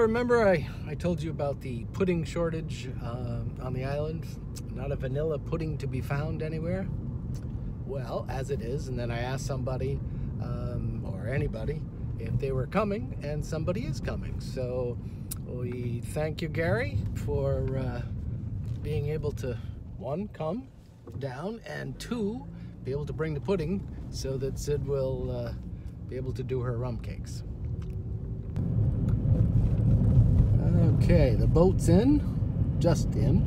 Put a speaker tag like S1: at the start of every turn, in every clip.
S1: So remember I told you about the pudding shortage on the island? Not a vanilla pudding to be found anywhere? Well, as it is, and then I asked somebody, or anybody, if they were coming, and somebody is coming. So we thank you, Gary, for being able to, one, come down, and two, be able to bring the pudding so that Sid will be able to do her rum cakes. Okay, the boat's in, just in.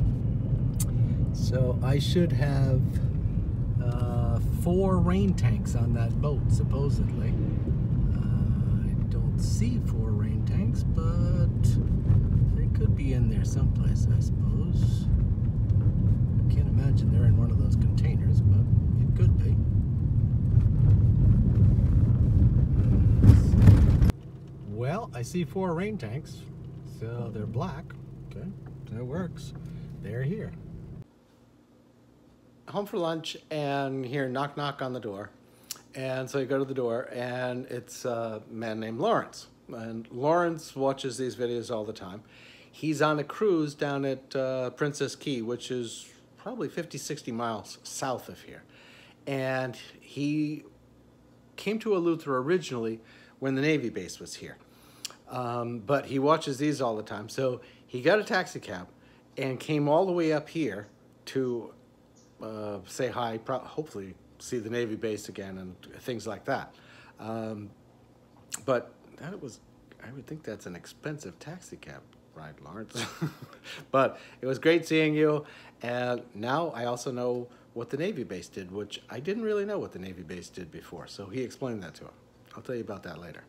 S1: So I should have 4 rain tanks on that boat, supposedly. I don't see 4 rain tanks, but they could be in there someplace, I suppose. I can't imagine they're in one of those containers, but it could be. Well, I see 4 rain tanks, so they're black. Okay, that works. They're here. Home for lunch, and here, knock knock on the door. And so you go to the door, and it's a man named Lawrence. And Lawrence watches these videos all the time. He's on a cruise down at Princess Key, which is probably 50-60 miles south of here. And he came to Eleuthera originally when the Navy base was here. But he watches these all the time. So he got a taxi cab and came all the way up here to say hi, hopefully see the Navy base again and things like that. But that was, I would think that's an expensive taxi cab ride, Lawrence. But it was great seeing you. And now I also know what the Navy base did, which I didn't really know what the Navy base did before. So he explained that to him. I'll tell you about that later.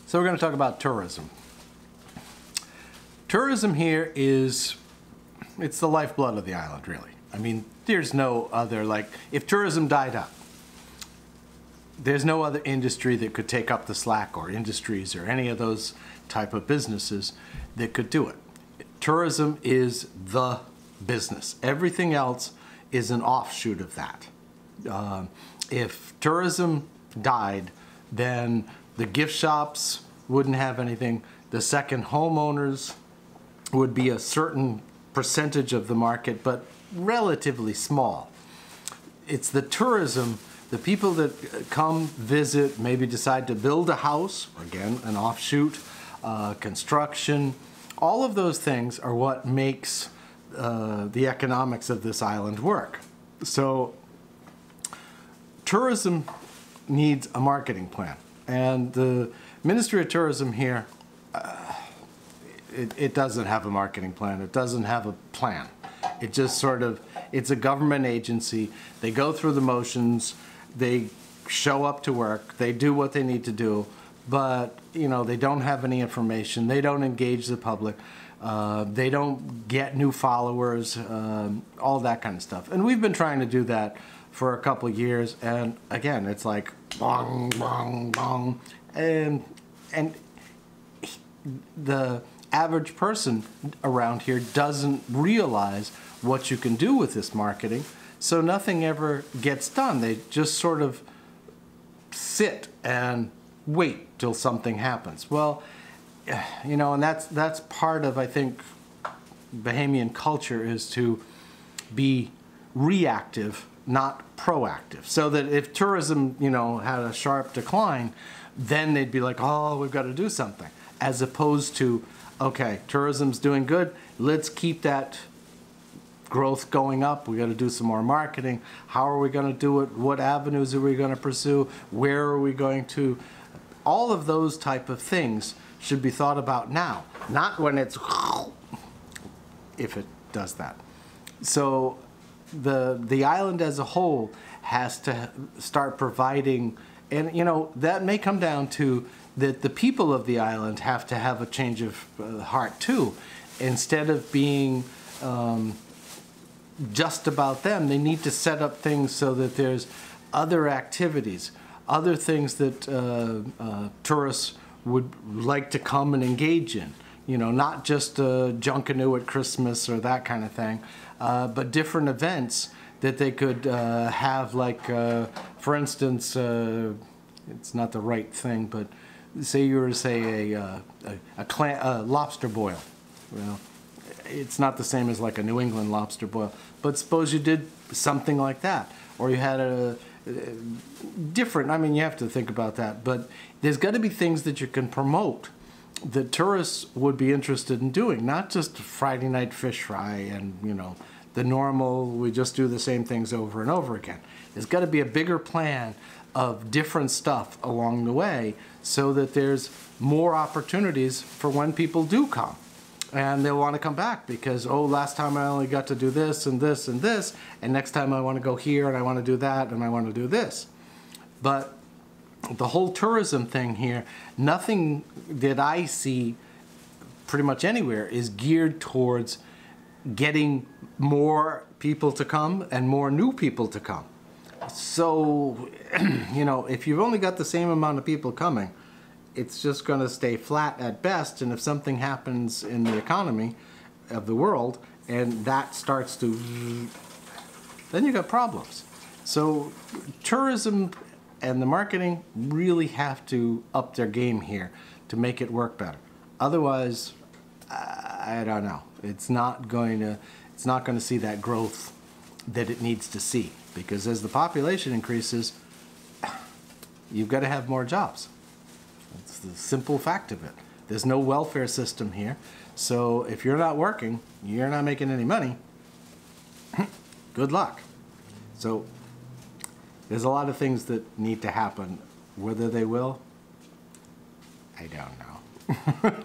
S1: So we're going to talk about tourism. Tourism here is, it's the lifeblood of the island, really. I mean, there's no other, like, if tourism died up, there's no other industry that could take up the slack, or industries, or any of those type of businesses that could do it. Tourism is the business. Everything else is an offshoot of that. If tourism died, then the gift shops wouldn't have anything. The second homeowners would be a certain percentage of the market, but relatively small. It's the tourism, the people that come, visit, maybe decide to build a house, again, an offshoot, construction. All of those things are what makes the economics of this island work. So tourism needs a marketing plan. And the Ministry of Tourism here, it doesn't have a marketing plan. It doesn't have a plan. It just sort of, it's a government agency. They go through the motions. They show up to work. They do what they need to do. But, you know, they don't have any information. They don't engage the public. They don't get new followers, all that kind of stuff. And we've been trying to do that for a couple of years. And again, it's like, bong, bong, bong. And the average person around here doesn't realize what you can do with this marketing, so nothing ever gets done. They just sort of sit and wait till something happens. Well, you know, and that's part of, I think, Bahamian culture, is to be reactive, not proactive. So that if tourism, you know, had a sharp decline, then they'd be like, oh, we've got to do something. As opposed to, okay, tourism's doing good, let's keep that growth going up. We got to do some more marketing. How are we going to do it? What avenues are we going to pursue? Where are we going to? All of those type of things should be thought about now, not when it's, if it does that. So the island as a whole has to start providing, and you know, that may come down to that the people of the island have to have a change of heart too. Instead of being just about them, they need to set up things so that there's other activities. other things that tourists would like to come and engage in. You know, not just Junkanoo at Christmas or that kind of thing, but different events that they could have, like, for instance, it's not the right thing, but say you were to say a lobster boil. Well, it's not the same as like a New England lobster boil, but suppose you did something like that, or you had a different, I mean, you have to think about that, but there's got to be things that you can promote that tourists would be interested in doing, not just Friday night fish fry and, you know, the normal, we just do the same things over and over again. There's got to be a bigger plan of different stuff along the way so that there's more opportunities for when people do come. And they'll want to come back because, oh, last time I only got to do this and this and this, and next time I want to go here and I want to do that and I want to do this. But the whole tourism thing here, nothing that I see pretty much anywhere is geared towards getting more people to come and more new people to come. So, you know, if you've only got the same amount of people coming, it's just going to stay flat at best, and if something happens in the economy of the world and that starts to, then you got problems. So tourism and the marketing really have to up their game here to make it work better. Otherwise, I don't know. It's not going to see that growth that it needs to see, because as the population increases, you've got to have more jobs. It's the simple fact of it. There's no welfare system here, so if you're not working, you're not making any money. Good luck. So there's a lot of things that need to happen. Whether they will, I don't know.